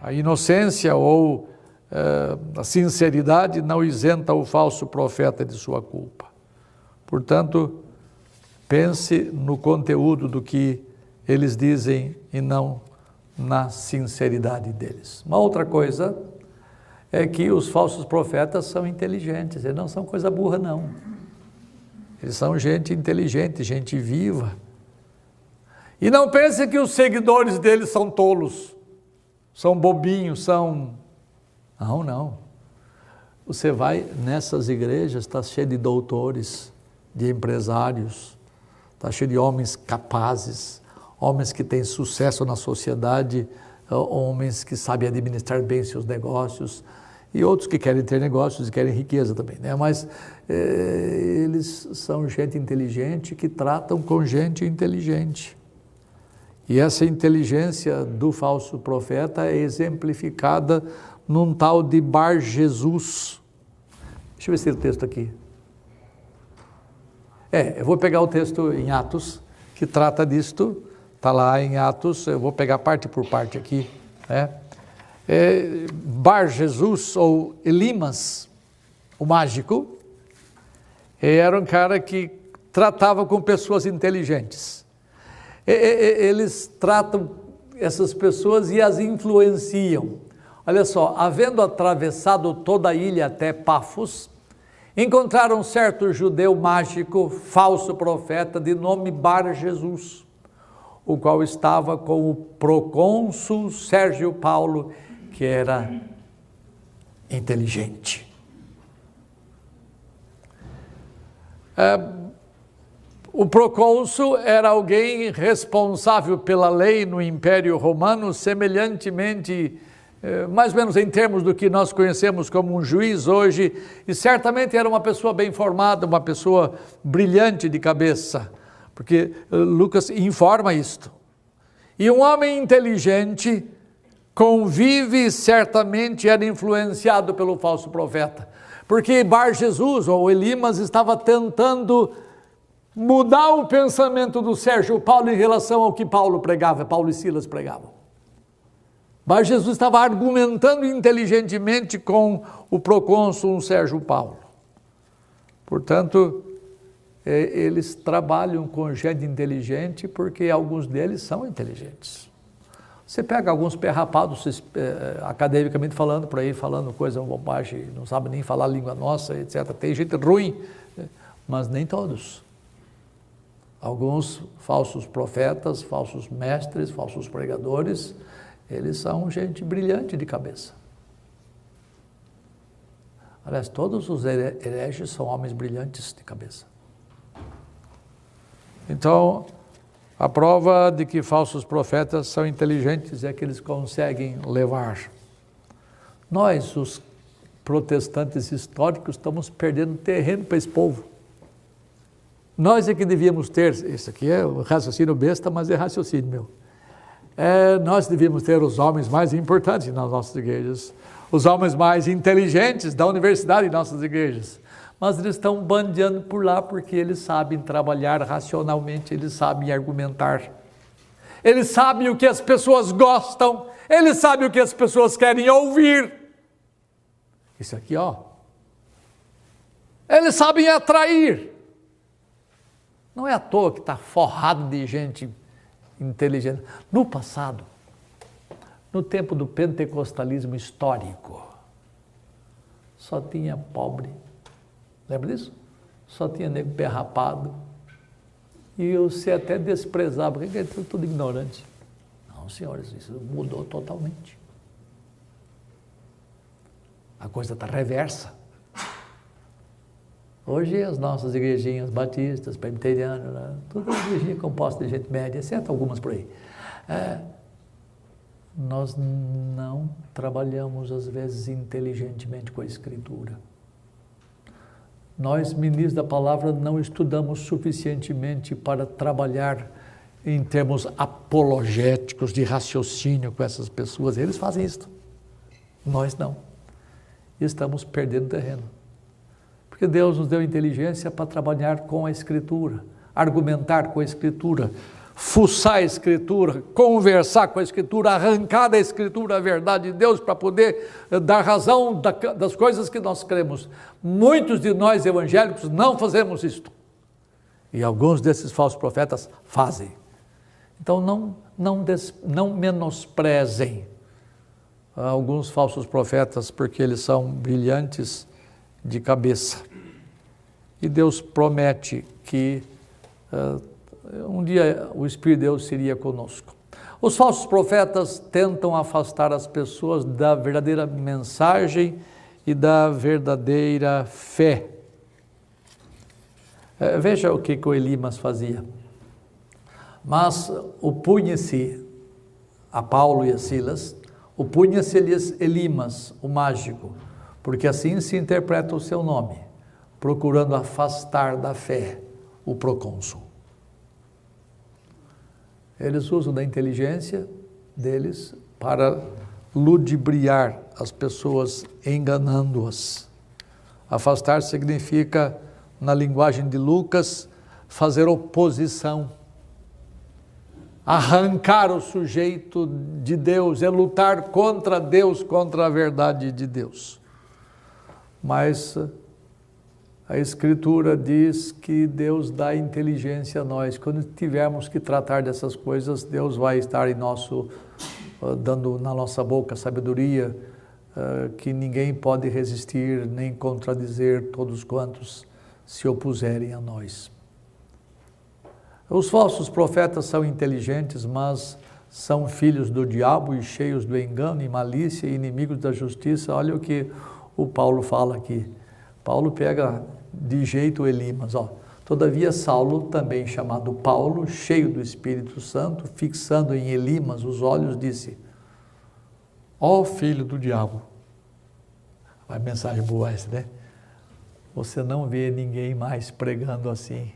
A inocência ou a sinceridade não isenta o falso profeta de sua culpa. Portanto, pense no conteúdo do que eles dizem e não na sinceridade deles. Uma outra coisa é que os falsos profetas são inteligentes, eles não são coisa burra, não. Eles são gente inteligente, gente viva. E não pense que os seguidores deles são tolos, são bobinhos, são... Não, não. Você vai nessas igrejas, está cheio de doutores, de empresários, está cheio de homens capazes, homens que têm sucesso na sociedade, homens que sabem administrar bem seus negócios, e outros que querem ter negócios e querem riqueza também, né? Mas eles são gente inteligente que tratam com gente inteligente. E essa inteligência do falso profeta é exemplificada num tal de Bar Jesus. Deixa eu ver se tem o texto aqui. Eu vou pegar o texto em Atos, que trata disto, está lá em Atos, eu vou pegar parte por parte aqui, né? Bar Jesus, ou Elimas, o mágico, era um cara que tratava com pessoas inteligentes. Eles tratam essas pessoas e as influenciam. Olha só, havendo atravessado toda a ilha até Pafos, encontraram certo judeu mágico, falso profeta, de nome Bar Jesus, o qual estava com o procônsul Sérgio Paulo, que era inteligente. O procônsul era alguém responsável pela lei no Império Romano, semelhantemente, mais ou menos em termos do que nós conhecemos como um juiz hoje, e certamente era uma pessoa bem formada, uma pessoa brilhante de cabeça, porque Lucas informa isto. E um homem inteligente convive, certamente era influenciado pelo falso profeta, porque Bar Jesus, ou Elimas, estava tentando mudar o pensamento do Sérgio Paulo em relação ao que Paulo pregava, Paulo e Silas pregavam. Bar Jesus estava argumentando inteligentemente com o procônsul Sérgio Paulo. Portanto, eles trabalham com gente inteligente porque alguns deles são inteligentes. Você pega alguns perrapados, academicamente falando, por aí falando coisa, bobagem, não sabe nem falar a língua nossa, etc. Tem gente ruim, mas nem todos. Alguns falsos profetas, falsos mestres, falsos pregadores, eles são gente brilhante de cabeça. Aliás, todos os hereges são homens brilhantes de cabeça. Então, a prova de que falsos profetas são inteligentes é que eles conseguem levar. Nós, os protestantes históricos, estamos perdendo terreno para esse povo. Nós é que devíamos ter, isso aqui é um raciocínio besta, mas é raciocínio meu. Nós devíamos ter os homens mais importantes nas nossas igrejas, os homens mais inteligentes da universidade em nossas igrejas. Mas eles estão bandeando por lá porque eles sabem trabalhar racionalmente, eles sabem argumentar. Eles sabem o que as pessoas gostam, eles sabem o que as pessoas querem ouvir. Isso aqui, ó. Eles sabem atrair. Não é à toa que está forrado de gente inteligente. No passado, no tempo do pentecostalismo histórico, só tinha pobre. Lembra disso? Só tinha nego perrapado. E você até desprezava, porque é tudo ignorante. Não, senhores, isso mudou totalmente. A coisa está reversa. Hoje as nossas igrejinhas batistas, presbiterianas, né? Todas as igrejinhas compostas de gente média, exceto algumas por aí. Nós não trabalhamos, às vezes, inteligentemente com a Escritura. Nós, ministros da palavra, não estudamos suficientemente para trabalhar em termos apologéticos, de raciocínio com essas pessoas. Eles fazem isso. Nós não. E estamos perdendo terreno. Porque Deus nos deu inteligência para trabalhar com a Escritura, argumentar com a Escritura, fuçar a Escritura, conversar com a Escritura, arrancar da Escritura a verdade de Deus para poder dar razão das coisas que nós cremos. Muitos de nós evangélicos não fazemos isto. E alguns desses falsos profetas fazem. Então não menosprezem alguns falsos profetas, porque eles são brilhantes de cabeça. E Deus promete que um dia o Espírito de Deus seria conosco. Os falsos profetas tentam afastar as pessoas da verdadeira mensagem e da verdadeira fé. Veja o que o Elimas fazia. Mas opunha-se a Paulo e a Silas, opunha-se-lhes Elimas, o mágico, porque assim se interpreta o seu nome, procurando afastar da fé o procônsul. Eles usam da inteligência deles para ludibriar as pessoas, enganando-as. Afastar significa, na linguagem de Lucas, fazer oposição. Arrancar o sujeito de Deus, é lutar contra Deus, contra a verdade de Deus. Mas a Escritura diz que Deus dá inteligência a nós. Quando tivermos que tratar dessas coisas, Deus vai estar dando na nossa boca sabedoria, que ninguém pode resistir nem contradizer todos quantos se opuserem a nós. Os falsos profetas são inteligentes, mas são filhos do diabo e cheios do engano e malícia e inimigos da justiça. Olha o que o Paulo fala aqui. Paulo pega de jeito Elimas, Todavia Saulo, também chamado Paulo, cheio do Espírito Santo, fixando em Elimas os olhos, disse: ó filho do diabo. Vai mensagem boa essa, né? Você não vê ninguém mais pregando assim.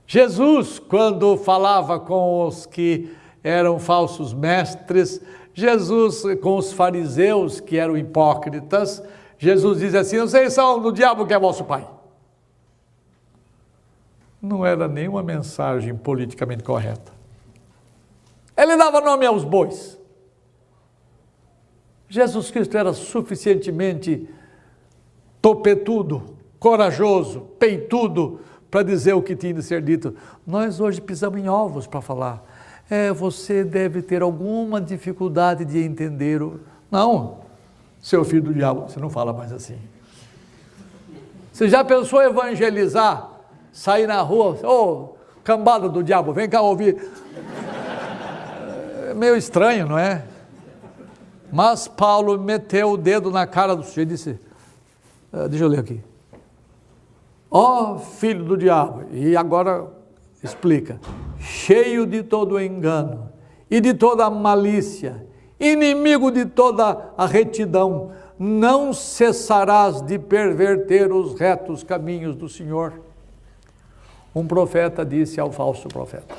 Jesus, quando falava com os que eram falsos mestres, Jesus com os fariseus que eram hipócritas, Jesus diz assim: vocês são do diabo que é vosso pai. Não era nenhuma mensagem politicamente correta. Ele dava nome aos bois. Jesus Cristo era suficientemente topetudo, corajoso, peitudo, para dizer o que tinha de ser dito. Nós hoje pisamos em ovos para falar. Você deve ter alguma dificuldade de entender. Não, seu filho do diabo, você não fala mais assim. Você já pensou em evangelizar? Sair na rua, cambada do diabo, vem cá ouvir. É meio estranho, não é? Mas Paulo meteu o dedo na cara do sujeito e disse, deixa eu ler aqui. Ó filho do diabo, e agora explica, cheio de todo engano e de toda malícia, inimigo de toda a retidão, não cessarás de perverter os retos caminhos do Senhor. Um profeta disse ao falso profeta.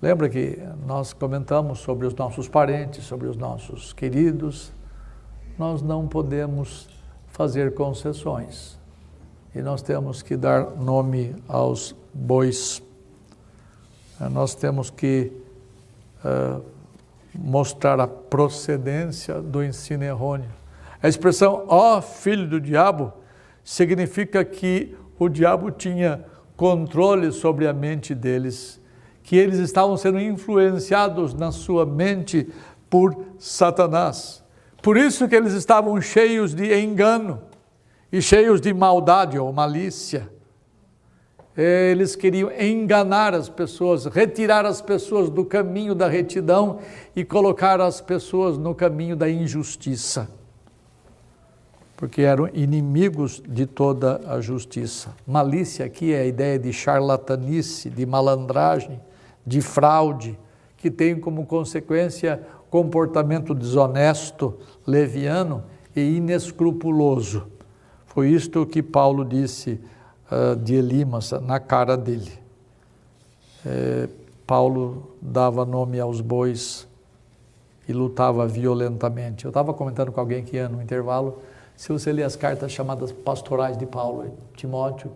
Lembra que nós comentamos sobre os nossos parentes, sobre os nossos queridos? Nós não podemos fazer concessões. E nós temos que dar nome aos bois. Nós temos que mostrar a procedência do ensino errôneo. A expressão, ó filho do diabo, significa que o diabo tinha controle sobre a mente deles, que eles estavam sendo influenciados na sua mente por Satanás. Por isso que eles estavam cheios de engano e cheios de maldade ou malícia. Eles queriam enganar as pessoas, retirar as pessoas do caminho da retidão e colocar as pessoas no caminho da injustiça, porque eram inimigos de toda a justiça. Malícia aqui é a ideia de charlatanice, de malandragem, de fraude, que tem como consequência comportamento desonesto, leviano e inescrupuloso. Foi isto que Paulo disse de Elimas na cara dele. Paulo dava nome aos bois e lutava violentamente. Eu estava comentando com alguém que ia no intervalo, se você ler as cartas chamadas pastorais de Paulo, Timóteo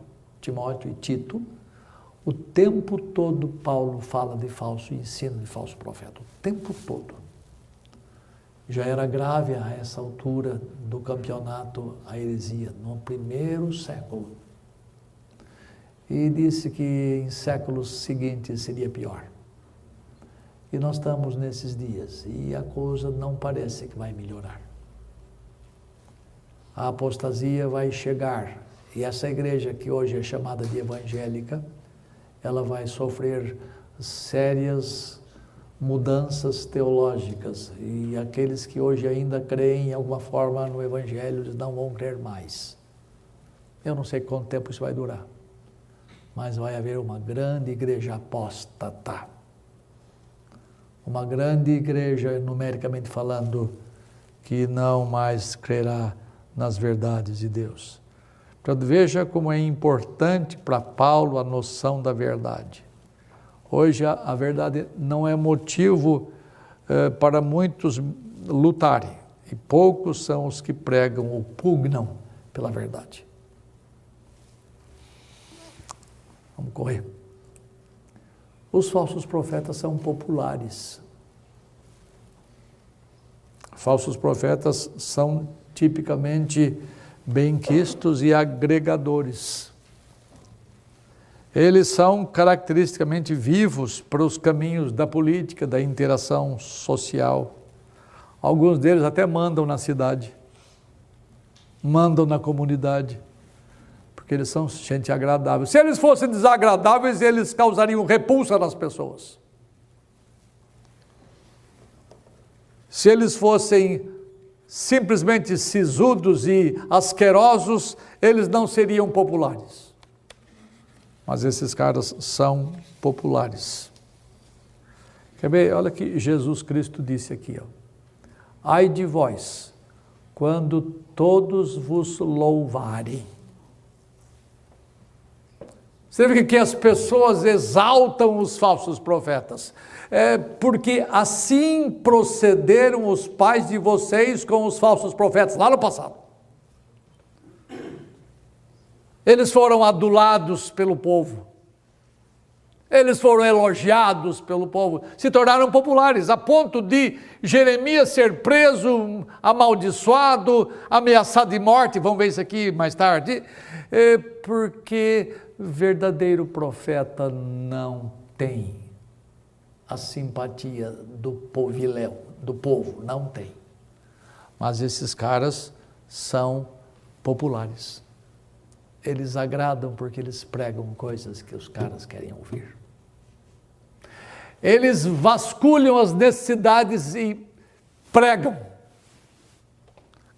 e Tito, O tempo todo Paulo fala de falso ensino, de falso profeta. O tempo todo. Já era grave a essa altura do campeonato a heresia, no primeiro século. E disse que em séculos seguintes seria pior. E nós estamos nesses dias e a coisa não parece que vai melhorar. A apostasia vai chegar e essa igreja que hoje é chamada de evangélica, ela vai sofrer sérias mudanças teológicas e aqueles que hoje ainda creem em alguma forma no evangelho, eles não vão crer mais. Eu não sei quanto tempo isso vai durar, mas vai haver uma grande igreja apóstata. Uma grande igreja, numericamente falando, que não mais crerá nas verdades de Deus. Portanto, veja como é importante para Paulo a noção da verdade. Hoje a verdade não é motivo para muitos lutarem, e poucos são os que pregam ou pugnam pela verdade. Vamos correr. Os falsos profetas são populares. Falsos profetas são tipicamente benquistos e agregadores. Eles são caracteristicamente vivos para os caminhos da política, da interação social. Alguns deles até mandam na cidade, mandam na comunidade, porque eles são gente agradável. Se eles fossem desagradáveis, eles causariam repulsa nas pessoas. Se eles fossem simplesmente sisudos e asquerosos, eles não seriam populares. Mas esses caras são populares. Quer ver? Olha que Jesus Cristo disse aqui, ó. Ai de vós, quando todos vos louvarem. Você vê que as pessoas exaltam os falsos profetas. Porque assim procederam os pais de vocês com os falsos profetas, lá no passado. Eles foram adulados pelo povo. Eles foram elogiados pelo povo, se tornaram populares, a ponto de Jeremias ser preso, amaldiçoado, ameaçado de morte, vamos ver isso aqui mais tarde, porque verdadeiro profeta não tem a simpatia do poviléu, do povo, não tem. Mas esses caras são populares. Eles agradam porque eles pregam coisas que os caras querem ouvir. Eles vasculham as necessidades e pregam.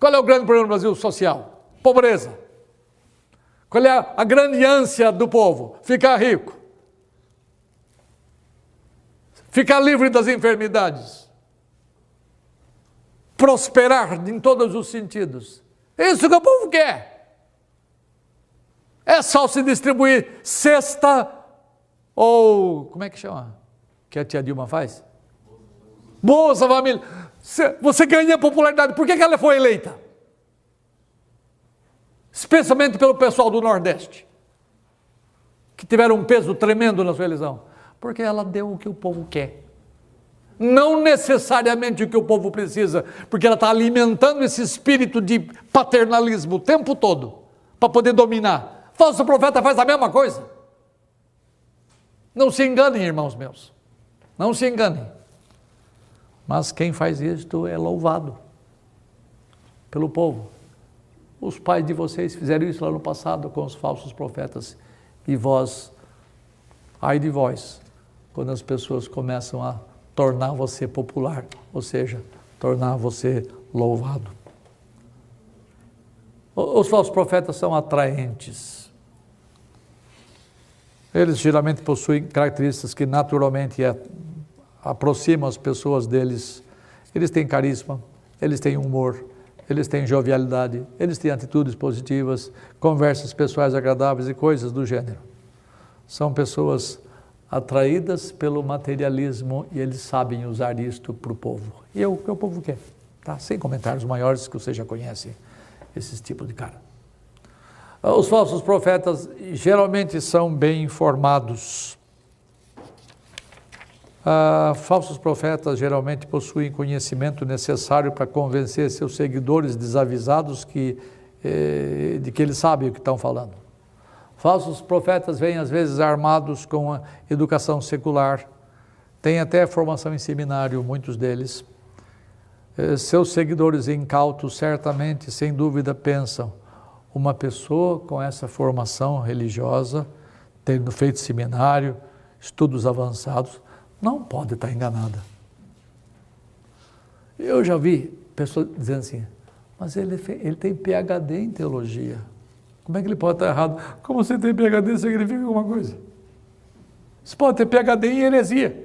Qual é o grande problema do Brasil social? Pobreza. Qual é a grande ânsia do povo? Ficar rico. Ficar livre das enfermidades. Prosperar em todos os sentidos. É isso que o povo quer. É só se distribuir cesta ou, como é que chama? Que a tia Dilma faz? Bolsa Família. Você ganha popularidade. Por que ela foi eleita? Especialmente pelo pessoal do Nordeste, que tiveram um peso tremendo na sua eleição. Porque ela deu o que o povo quer. Não necessariamente o que o povo precisa, porque ela está alimentando esse espírito de paternalismo o tempo todo, para poder dominar. Falso profeta faz a mesma coisa. Não se enganem, irmãos meus. Não se enganem. Mas quem faz isto é louvado pelo povo. Os pais de vocês fizeram isso lá no passado com os falsos profetas. E vós, ai de vós, quando as pessoas começam a tornar você popular, ou seja, tornar você louvado. Os falsos profetas são atraentes. Eles geralmente possuem características que naturalmente aproximam as pessoas deles. Eles têm carisma, eles têm humor, eles têm jovialidade, eles têm atitudes positivas, conversas pessoais agradáveis e coisas do gênero. São pessoas atraídas pelo materialismo e eles sabem usar isto para o povo. E é o que o povo quer, tá? Sem comentários maiores que você já conhece esses tipos de cara. Os falsos profetas geralmente são bem informados. Falsos profetas geralmente possuem conhecimento necessário para convencer seus seguidores desavisados de que eles sabem o que estão falando. Falsos profetas vêm às vezes armados com a educação secular, têm até formação em seminário, muitos deles. Seus seguidores incautos certamente, sem dúvida, pensam: uma pessoa com essa formação religiosa, tendo feito seminário, estudos avançados, não pode estar enganada. Eu já vi pessoas dizendo assim: mas ele tem PhD em teologia. Como é que ele pode estar errado? Como você tem PhD significa alguma coisa? Você pode ter PhD em heresia.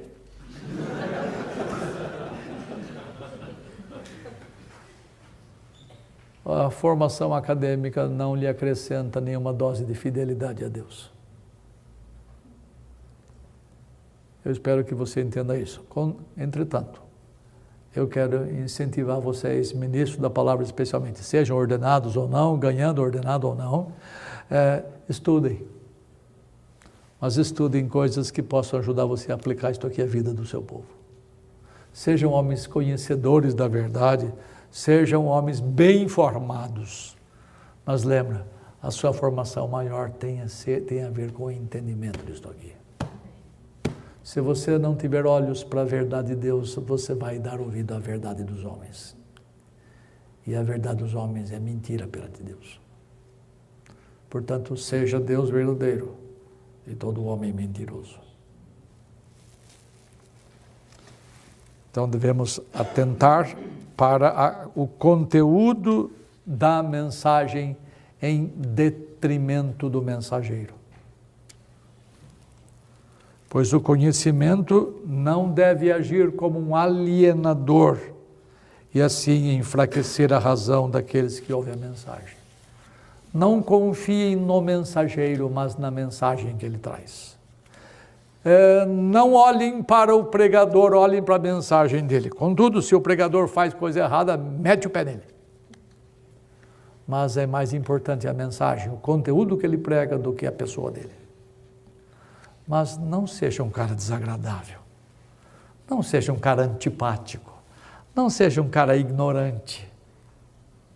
A formação acadêmica não lhe acrescenta nenhuma dose de fidelidade a Deus. Eu espero que você entenda isso. Entretanto, eu quero incentivar vocês, ministros da palavra especialmente, sejam ordenados ou não, ganhando ordenado ou não, estudem. Mas estudem coisas que possam ajudar você a aplicar isto aqui à vida do seu povo. Sejam homens conhecedores da verdade, sejam homens bem informados. Mas lembra, a sua formação maior tem a ver com o entendimento disto aqui. Se você não tiver olhos para a verdade de Deus, você vai dar ouvido à verdade dos homens. E a verdade dos homens é mentira perante Deus. Portanto, seja Deus verdadeiro e todo homem mentiroso. Então devemos atentar para o conteúdo da mensagem em detrimento do mensageiro. Pois o conhecimento não deve agir como um alienador e assim enfraquecer a razão daqueles que ouvem a mensagem. Não confiem no mensageiro, mas na mensagem que ele traz. Não olhem para o pregador, olhem para a mensagem dele. Contudo, se o pregador faz coisa errada, mete o pé nele. Mas é mais importante a mensagem, o conteúdo que ele prega do que a pessoa dele. Mas não seja um cara desagradável, não seja um cara antipático, não seja um cara ignorante.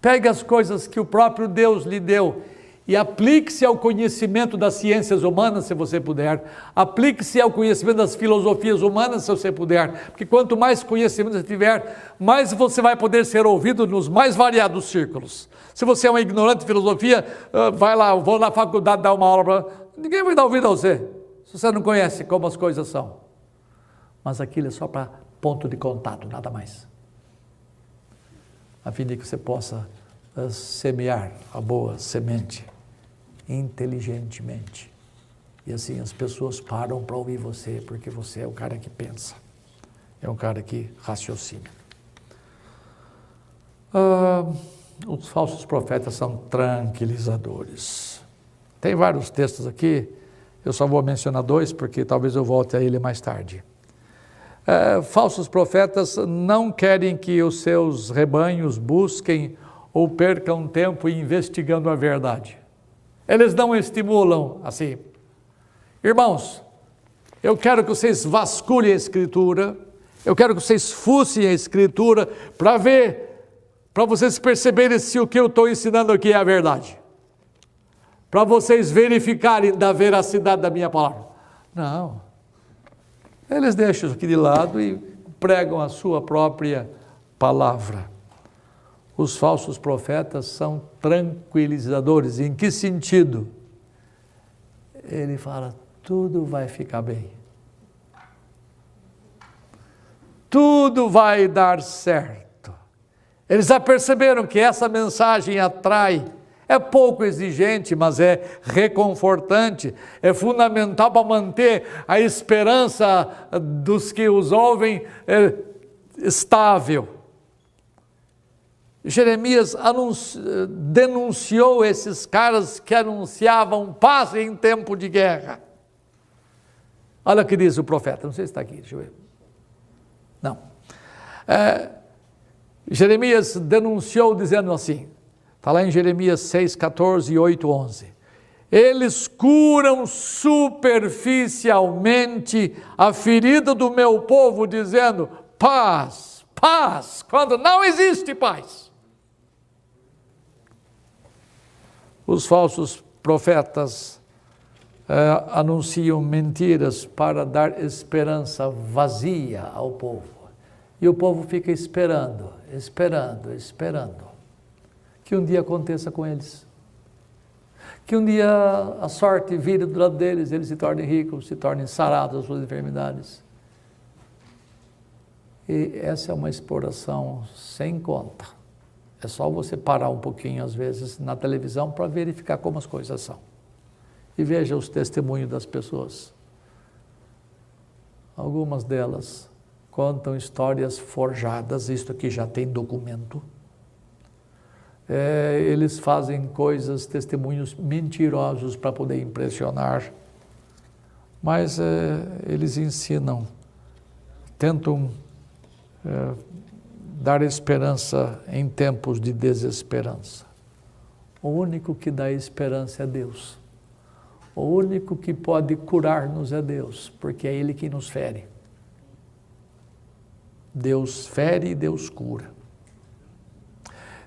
Pegue as coisas que o próprio Deus lhe deu e aplique-se ao conhecimento das ciências humanas, se você puder. Aplique-se ao conhecimento das filosofias humanas, se você puder. Porque quanto mais conhecimento você tiver, mais você vai poder ser ouvido nos mais variados círculos. Se você é um ignorante de filosofia, vai lá, vou na faculdade dar uma aula, ninguém vai dar ouvido a você. Se você não conhece como as coisas são. Mas aquilo é só para ponto de contato, nada mais. A fim de que você possa semear a boa semente inteligentemente. E assim as pessoas param para ouvir você, porque você é o cara que pensa. É um cara que raciocina. Os falsos profetas são tranquilizadores. Tem vários textos aqui. Eu só vou mencionar dois, porque talvez eu volte a ele mais tarde. Falsos profetas não querem que os seus rebanhos busquem ou percam tempo investigando a verdade. Eles não estimulam assim. Irmãos, eu quero que vocês vasculhem a Escritura, eu quero que vocês fucem a Escritura para ver, para vocês perceberem se o que eu estou ensinando aqui é a verdade. Para vocês verificarem da veracidade da minha palavra. Não. Eles deixam isso aqui de lado e pregam a sua própria palavra. Os falsos profetas são tranquilizadores. Em que sentido? Ele fala, tudo vai ficar bem. Tudo vai dar certo. Eles já perceberam que essa mensagem atrai. É pouco exigente, mas é reconfortante, é fundamental para manter a esperança dos que os ouvem estável. Jeremias denunciou esses caras que anunciavam paz em tempo de guerra. Olha o que diz o profeta, não sei se está aqui, deixa eu ver. Não. Jeremias denunciou dizendo assim, Está lá em Jeremias 6, 14 e 8, 11. Eles curam superficialmente a ferida do meu povo, dizendo paz, paz, quando não existe paz. Os falsos profetas anunciam mentiras para dar esperança vazia ao povo. E o povo fica esperando, esperando, esperando que um dia aconteça com eles. Que um dia a sorte vire do lado deles, eles se tornem ricos, se tornem sarados das suas enfermidades. E essa é uma exploração sem conta. É só você parar um pouquinho, às vezes, na televisão para verificar como as coisas são. E veja os testemunhos das pessoas. Algumas delas contam histórias forjadas, isto aqui já tem documento. Eles fazem coisas, testemunhos mentirosos para poder impressionar. Mas eles ensinam, tentam dar esperança em tempos de desesperança. O único que dá esperança é Deus. O único que pode curar-nos é Deus, porque é Ele que nos fere. Deus fere e Deus cura.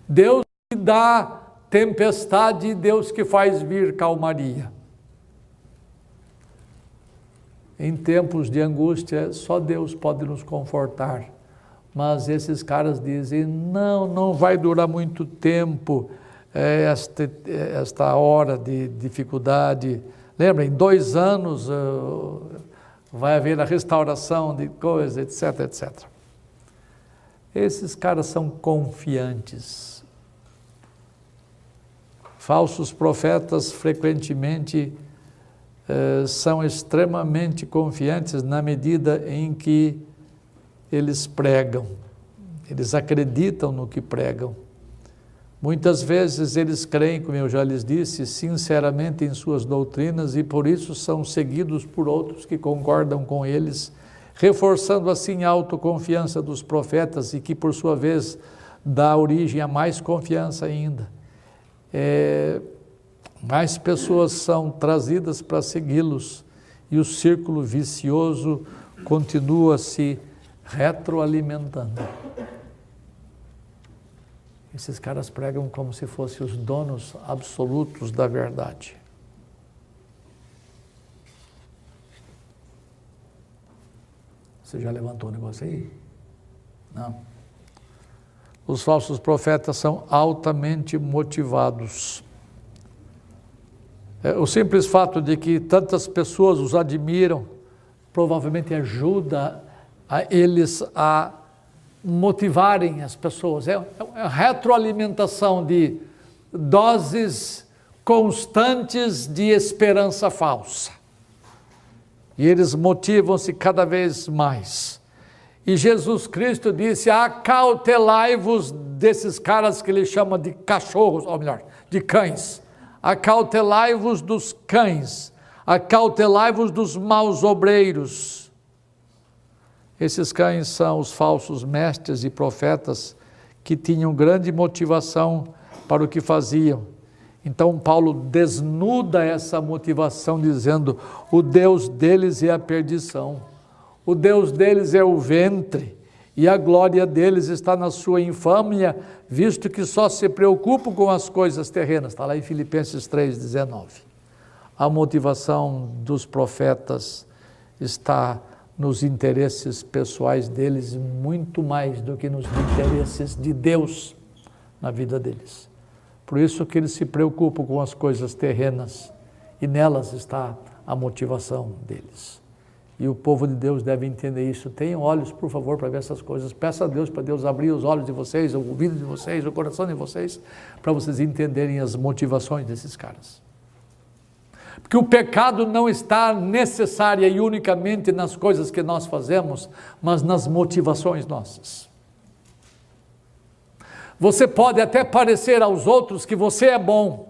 Deus que dá tempestade, Deus que faz vir calmaria. Em tempos de angústia, só Deus pode nos confortar. Mas esses caras dizem, não vai durar muito tempo esta hora de dificuldade. Lembra, em 2 anos vai haver a restauração de coisas, etc, etc. Esses caras são confiantes. Falsos profetas frequentemente são extremamente confiantes na medida em que eles pregam, eles acreditam no que pregam. Muitas vezes eles creem, como eu já lhes disse, sinceramente em suas doutrinas e por isso são seguidos por outros que concordam com eles, reforçando assim a autoconfiança dos profetas e que por sua vez dá origem a mais confiança ainda. Mais pessoas são trazidas para segui-los e o círculo vicioso continua se retroalimentando. Esses caras pregam como se fossem os donos absolutos da verdade. Você já levantou o negócio aí? Não. Os falsos profetas são altamente motivados. O simples fato de que tantas pessoas os admiram, provavelmente ajuda a eles a motivarem as pessoas. É uma retroalimentação de doses constantes de esperança falsa. E eles motivam-se cada vez mais. E Jesus Cristo disse, acautelai-vos desses caras que ele chama de cachorros, ou melhor, de cães. Acautelai-vos dos cães, acautelai-vos dos maus obreiros. Esses cães são os falsos mestres e profetas que tinham grande motivação para o que faziam. Então Paulo desnuda essa motivação dizendo, o Deus deles é a perdição, o Deus deles é o ventre, e a glória deles está na sua infâmia, visto que só se preocupam com as coisas terrenas. Está lá em Filipenses 3,19. A motivação dos profetas está nos interesses pessoais deles, muito mais do que nos interesses de Deus na vida deles. Por isso que eles se preocupam com as coisas terrenas, e nelas está a motivação deles. E o povo de Deus deve entender isso. Tenham olhos, por favor, para ver essas coisas. Peça a Deus para Deus abrir os olhos de vocês, o ouvido de vocês, o coração de vocês, para vocês entenderem as motivações desses caras. Porque o pecado não está necessária e unicamente nas coisas que nós fazemos, mas nas motivações nossas. Você pode até parecer aos outros que você é bom,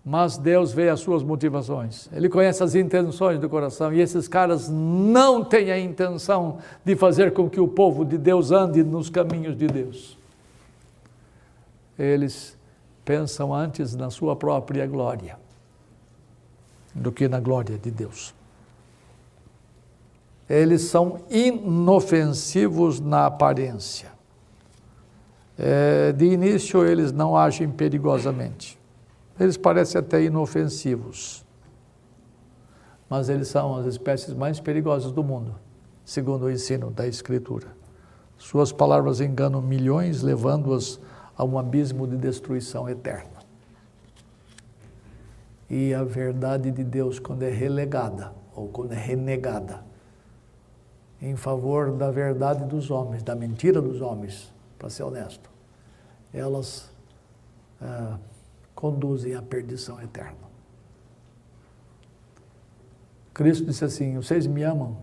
mas Deus vê as suas motivações. Ele conhece as intenções do coração, e esses caras não têm a intenção de fazer com que o povo de Deus ande nos caminhos de Deus. Eles pensam antes na sua própria glória do que na glória de Deus. Eles são inofensivos na aparência. De início, eles não agem perigosamente. Eles parecem até inofensivos. Mas eles são as espécies mais perigosas do mundo, segundo o ensino da Escritura. Suas palavras enganam milhões, levando-as a um abismo de destruição eterna. E a verdade de Deus, quando é relegada, ou quando é renegada, em favor da verdade dos homens, da mentira dos homens, para ser honesto, elas conduzem à perdição eterna. Cristo disse assim: vocês me amam,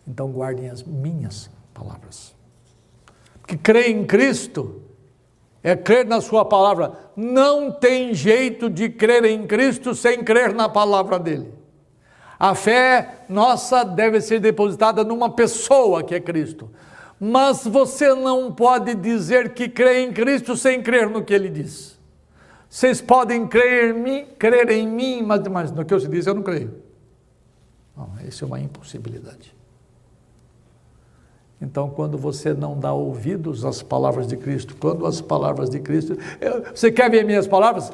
então guardem as minhas palavras. Porque crer em Cristo é crer na sua palavra. Não tem jeito de crer em Cristo sem crer na palavra dele. A fé nossa deve ser depositada numa pessoa que é Cristo. Mas você não pode dizer que crê em Cristo sem crer no que ele diz. Vocês podem crer em mim, mas no que eu disse eu não creio. Não, isso é uma impossibilidade. Então, quando você não dá ouvidos às palavras de Cristo, quando as palavras de Cristo... Você quer ver minhas palavras?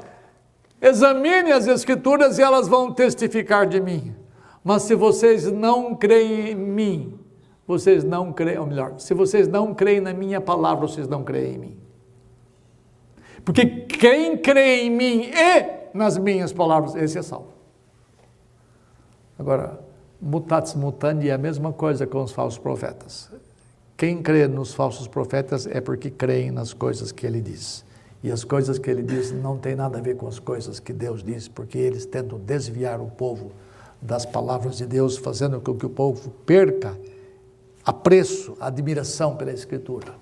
Examine as Escrituras e elas vão testificar de mim. Mas se vocês não creem em mim, vocês não creem, ou melhor, se vocês não creem na minha palavra, vocês não creem em mim. Porque quem crê em mim e nas minhas palavras, esse é salvo. Agora, mutatis mutandi é a mesma coisa com os falsos profetas. Quem crê nos falsos profetas é porque creem nas coisas que ele diz. E as coisas que ele diz não tem nada a ver com as coisas que Deus diz, porque eles tentam desviar o povo das palavras de Deus, fazendo com que o povo perca apreço, admiração pela Escritura.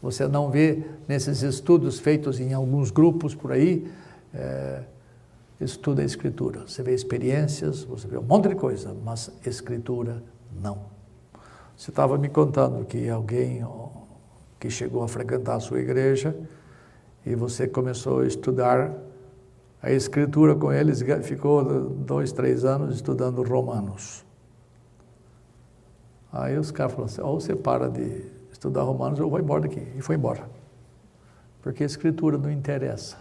Você não vê nesses estudos feitos em alguns grupos por aí, estuda a Escritura. Você vê experiências, você vê um monte de coisa, mas Escritura não. Você estava me contando que alguém que chegou a frequentar a sua igreja e você começou a estudar a Escritura com eles, ficou 2, 3 anos estudando Romanos. Aí os caras falaram assim: ou você para de estudar Romanos ou eu vou embora daqui. E foi embora. Porque a Escritura não interessa.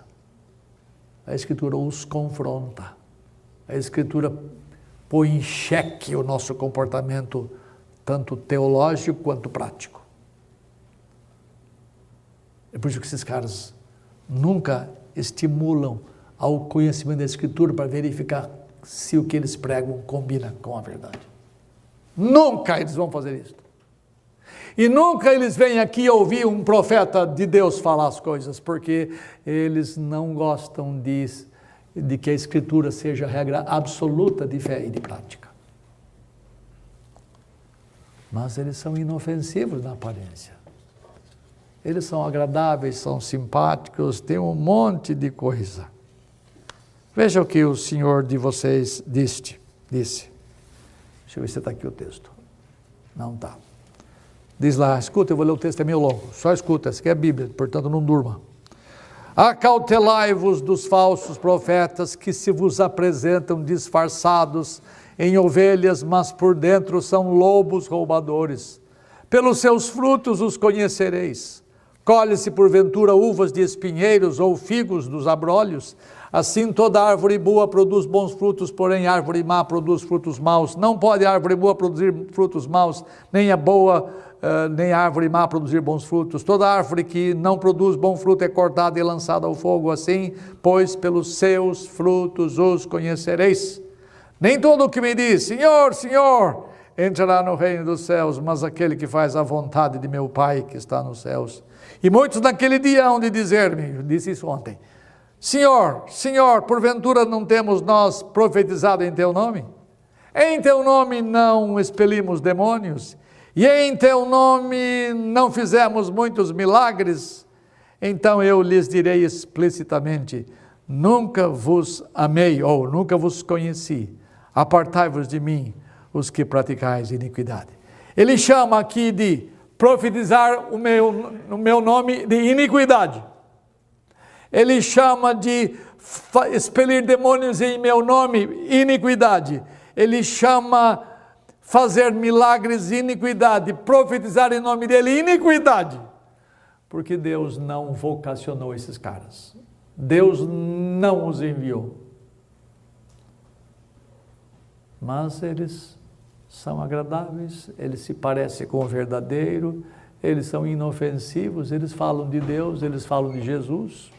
A Escritura os confronta. A Escritura põe em xeque o nosso comportamento, tanto teológico quanto prático. É por isso que esses caras nunca estimulam ao conhecimento da Escritura para verificar se o que eles pregam combina com a verdade. Nunca eles vão fazer isso. E nunca eles vêm aqui ouvir um profeta de Deus falar as coisas, porque eles não gostam de que a Escritura seja a regra absoluta de fé e de prática. Mas eles são inofensivos na aparência. Eles são agradáveis, são simpáticos, tem um monte de coisa. Veja o que o Senhor de vocês disse. Deixa eu ver se está aqui o texto. Não está. Diz lá, escuta, eu vou ler o texto, é meio longo. Só escuta, essa aqui é a Bíblia, portanto não durma. Acautelai-vos dos falsos profetas que se vos apresentam disfarçados em ovelhas, mas por dentro são lobos roubadores. Pelos seus frutos os conhecereis. Colhe-se porventura uvas de espinheiros ou figos dos abrolhos? Assim toda árvore boa produz bons frutos, porém árvore má produz frutos maus. Não pode a árvore boa produzir frutos maus, nem a boa, nem a árvore má produzir bons frutos. Toda árvore que não produz bom fruto é cortada e lançada ao fogo. Assim, pois pelos seus frutos os conhecereis. Nem todo o que me diz, Senhor, Senhor, entrará no reino dos céus, mas aquele que faz a vontade de meu Pai que está nos céus. E muitos naquele dia hão de dizer-me, eu disse isso ontem, Senhor, Senhor, porventura não temos nós profetizado em teu nome? Em teu nome não expelimos demônios? E em teu nome não fizemos muitos milagres? Então eu lhes direi explicitamente, nunca vos amei ou nunca vos conheci. Apartai-vos de mim, os que praticais iniquidade. Ele chama aqui de profetizar o meu nome de iniquidade. Ele chama de expelir demônios em meu nome, iniquidade. Ele chama fazer milagres, iniquidade. Profetizar em nome dele, iniquidade. Porque Deus não vocacionou esses caras. Deus não os enviou. Mas eles são agradáveis, eles se parecem com o verdadeiro, eles são inofensivos, eles falam de Deus, eles falam de Jesus.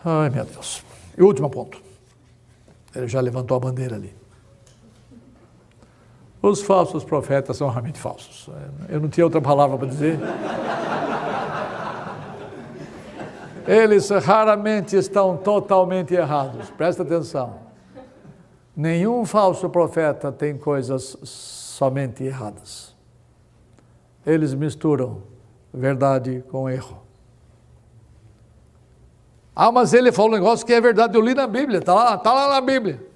Ai, meu Deus. E o último ponto. Ele já levantou a bandeira ali. Os falsos profetas são realmente falsos. Eu não tinha outra palavra para dizer. Eles raramente estão totalmente errados. Presta atenção. Nenhum falso profeta tem coisas somente erradas. Eles misturam verdade com erro. Ah, mas ele falou um negócio que é verdade, eu li na Bíblia, está lá na Bíblia.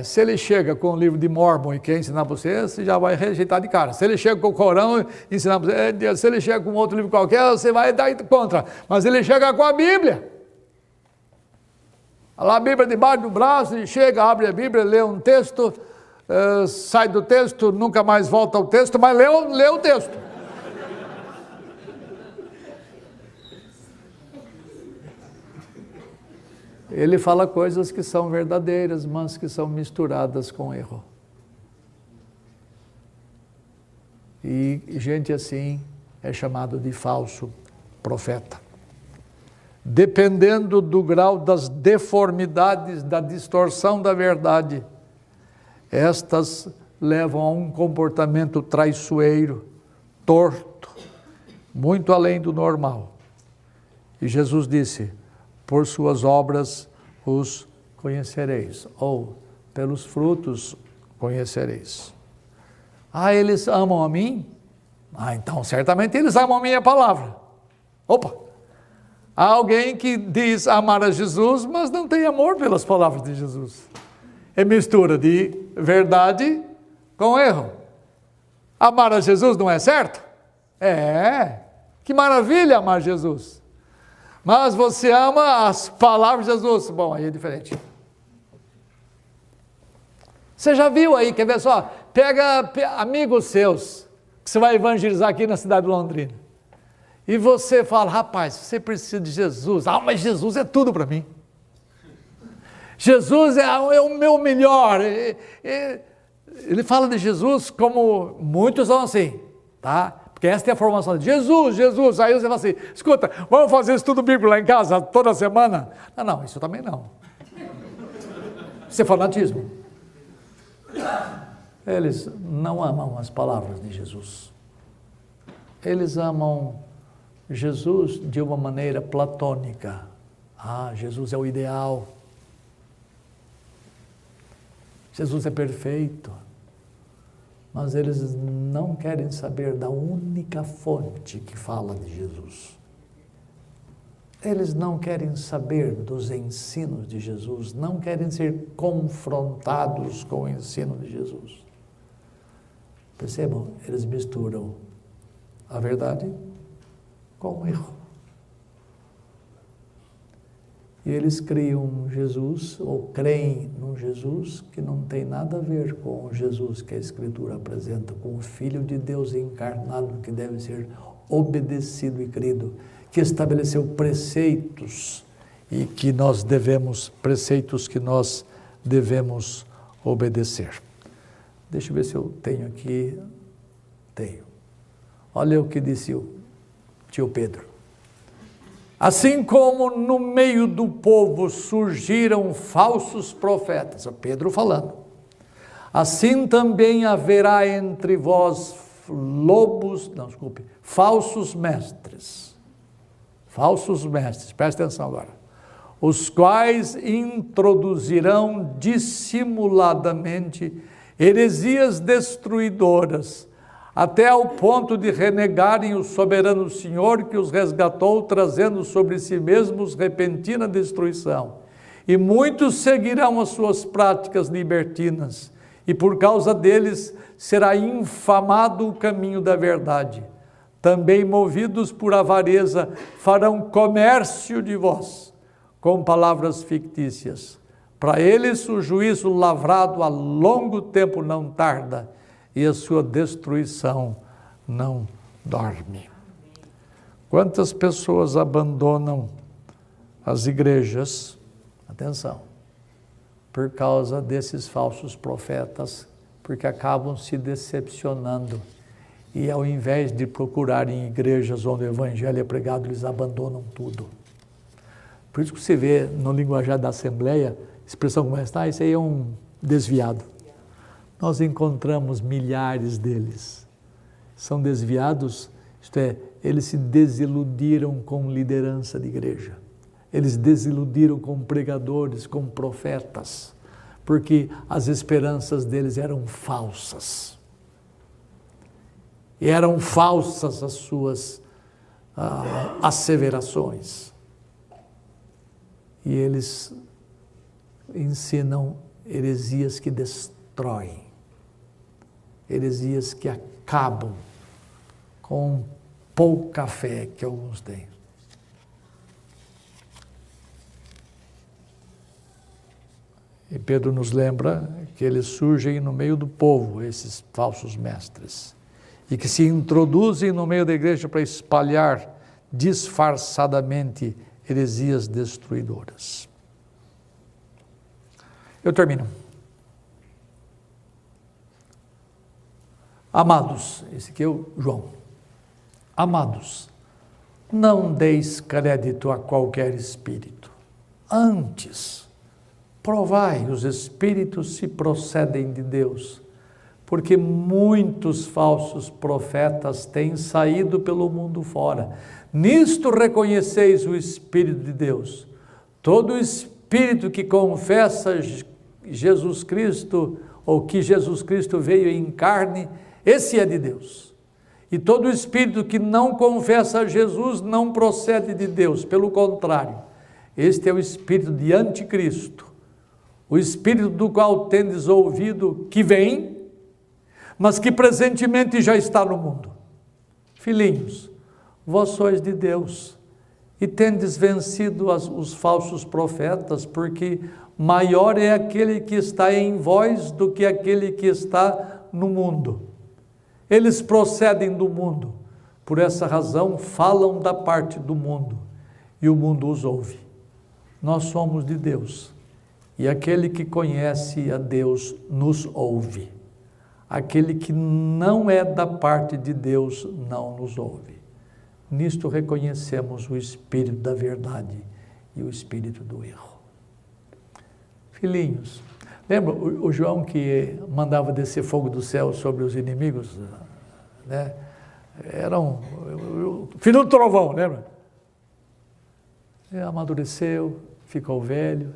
Se ele chega com o livro de Mormon e quer ensinar para você, você já vai rejeitar de cara. Se ele chega com o Corão e ensinar para você, se ele chega com outro livro qualquer, você vai dar contra. Mas ele chega com a Bíblia. Lá a Bíblia debaixo do braço, ele chega, abre a Bíblia, lê um texto, sai do texto, nunca mais volta ao texto, mas lê o texto. Ele fala coisas que são verdadeiras, mas que são misturadas com erro. E gente assim é chamado de falso profeta. Dependendo do grau das deformidades, da distorção da verdade, estas levam a um comportamento traiçoeiro, torto, muito além do normal. E Jesus disse: por suas obras os conhecereis, ou pelos frutos conhecereis. Ah, eles amam a mim? Ah, então certamente eles amam a minha palavra. Opa! Há alguém que diz amar a Jesus, mas não tem amor pelas palavras de Jesus. É mistura de verdade com erro. Amar a Jesus não é certo? Que maravilha amar Jesus. Mas você ama as palavras de Jesus. Bom, aí é diferente. Você já viu aí, quer ver só? Pega amigos seus, que você vai evangelizar aqui na cidade de Londrina. E você fala: rapaz, você precisa de Jesus. Ah, mas Jesus é tudo para mim. Jesus é o meu melhor. Ele fala de Jesus como muitos são assim, tá? Porque essa é a formação de Jesus. Aí você fala assim: escuta, vamos fazer estudo bíblico lá em casa toda semana? Não, isso também não. Isso é fanatismo. Eles não amam as palavras de Jesus. Eles amam Jesus de uma maneira platônica. Ah, Jesus é o ideal. Jesus é perfeito. Mas eles não querem saber da única fonte que fala de Jesus. Eles não querem saber dos ensinos de Jesus, não querem ser confrontados com o ensino de Jesus. Percebam, eles misturam a verdade com o erro. E eles criam Jesus, ou creem num Jesus que não tem nada a ver com o Jesus que a Escritura apresenta, com o Filho de Deus encarnado, que deve ser obedecido e crido, que estabeleceu preceitos preceitos que nós devemos obedecer. Deixa eu ver se eu tenho aqui. Tenho. Olha o que disse o tio Pedro. Assim como no meio do povo surgiram falsos profetas, Pedro falando, assim também haverá entre vós falsos mestres. Falsos mestres, presta atenção agora. Os quais introduzirão dissimuladamente heresias destruidoras, até ao ponto de renegarem o soberano Senhor que os resgatou, trazendo sobre si mesmos repentina destruição. E muitos seguirão as suas práticas libertinas, e por causa deles será infamado o caminho da verdade. Também movidos por avareza farão comércio de vós, com palavras fictícias. Para eles o juízo lavrado a longo tempo não tarda, e a sua destruição não dorme. Quantas pessoas abandonam as igrejas, atenção, por causa desses falsos profetas, porque acabam se decepcionando. E ao invés de procurarem igrejas onde o evangelho é pregado, eles abandonam tudo. Por isso que você vê no linguajar da Assembleia, expressão como essa, esse aí é um desviado. Nós encontramos milhares deles. São desviados, isto é, eles se desiludiram com liderança de igreja. Eles desiludiram com pregadores, com profetas, porque as esperanças deles eram falsas. E eram falsas as suas asseverações. E eles ensinam heresias que destroem, heresias que acabam com pouca fé que alguns têm. E Pedro nos lembra que eles surgem no meio do povo, esses falsos mestres, e que se introduzem no meio da igreja para espalhar disfarçadamente heresias destruidoras. Eu termino. Amados, esse aqui é o João. Amados, não deis crédito a qualquer espírito. Antes, provai os espíritos se procedem de Deus, porque muitos falsos profetas têm saído pelo mundo fora. Nisto reconheceis o Espírito de Deus. Todo espírito que confessa Jesus Cristo, ou que Jesus Cristo veio em carne, esse é de Deus. E todo espírito que não confessa Jesus não procede de Deus, pelo contrário, este é o espírito de anticristo, o espírito do qual tendes ouvido que vem, mas que presentemente já está no mundo. Filhinhos, vós sois de Deus e tendes vencido os falsos profetas, porque maior é aquele que está em vós do que aquele que está no mundo. Eles procedem do mundo, por essa razão falam da parte do mundo, e o mundo os ouve. Nós somos de Deus, e aquele que conhece a Deus nos ouve. Aquele que não é da parte de Deus não nos ouve. Nisto reconhecemos o espírito da verdade e o espírito do erro. Filhinhos, lembra o João que mandava descer fogo do céu sobre os inimigos? Né? Era filho do trovão, lembra? Ele amadureceu, ficou velho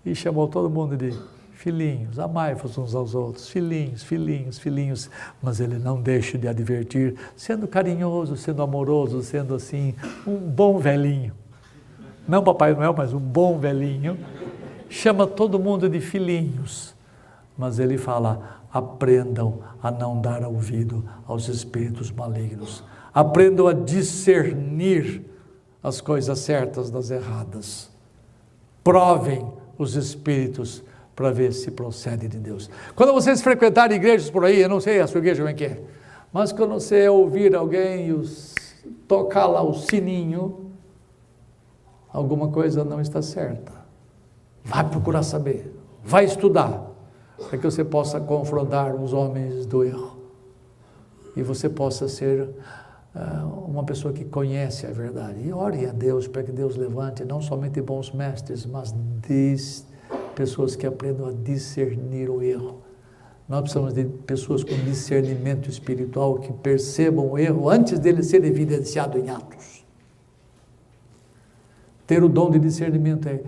e chamou todo mundo de filhinhos, amai-vos uns aos outros, filhinhos, filhinhos, filhinhos, mas ele não deixa de advertir, sendo carinhoso, sendo amoroso, sendo assim, um bom velhinho. Não Papai Noel, mas um bom velhinho. Chama todo mundo de filhinhos, mas ele fala, aprendam a não dar ouvido aos espíritos malignos, aprendam a discernir as coisas certas das erradas, provem os espíritos para ver se procede de Deus. Quando vocês frequentarem igrejas por aí, eu não sei a sua igreja como é que é, mas quando você ouvir alguém tocar lá o sininho, alguma coisa não está certa. Vai procurar saber, vai estudar, para que você possa confrontar os homens do erro. E você possa ser uma pessoa que conhece a verdade. E ore a Deus para que Deus levante não somente bons mestres, mas pessoas que aprendam a discernir o erro. Nós precisamos de pessoas com discernimento espiritual, que percebam o erro antes dele ser evidenciado em atos. Ter o dom de discernimento é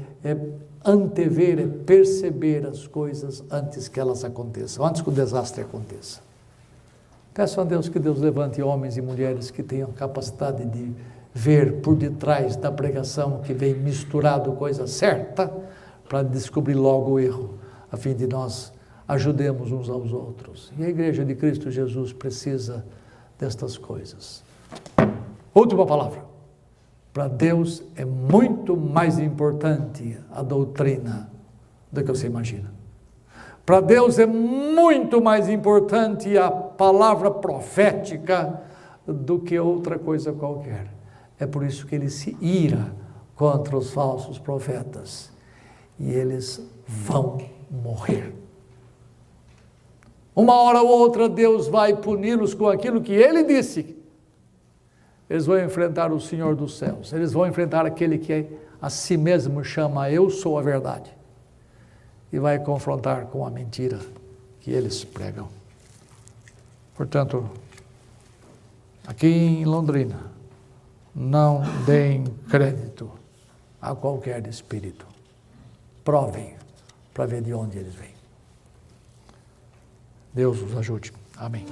antever, é perceber as coisas antes que elas aconteçam, antes que o desastre aconteça. Peço a Deus que Deus levante homens e mulheres que tenham capacidade de ver por detrás da pregação que vem misturado coisa certa, para descobrir logo o erro, a fim de nós ajudemos uns aos outros. E a Igreja de Cristo Jesus precisa destas coisas. Última palavra. Para Deus é muito mais importante a doutrina do que você imagina. Para Deus é muito mais importante a palavra profética do que outra coisa qualquer. É por isso que Ele se ira contra os falsos profetas. E eles vão morrer. Uma hora ou outra Deus vai puni-los com aquilo que Ele disse. Eles vão enfrentar o Senhor dos céus. Eles vão enfrentar aquele que a si mesmo chama eu sou a verdade. E vai confrontar com a mentira que eles pregam. Portanto, aqui em Londrina, não deem crédito a qualquer espírito. Provem para ver de onde eles vêm. Deus os ajude. Amém.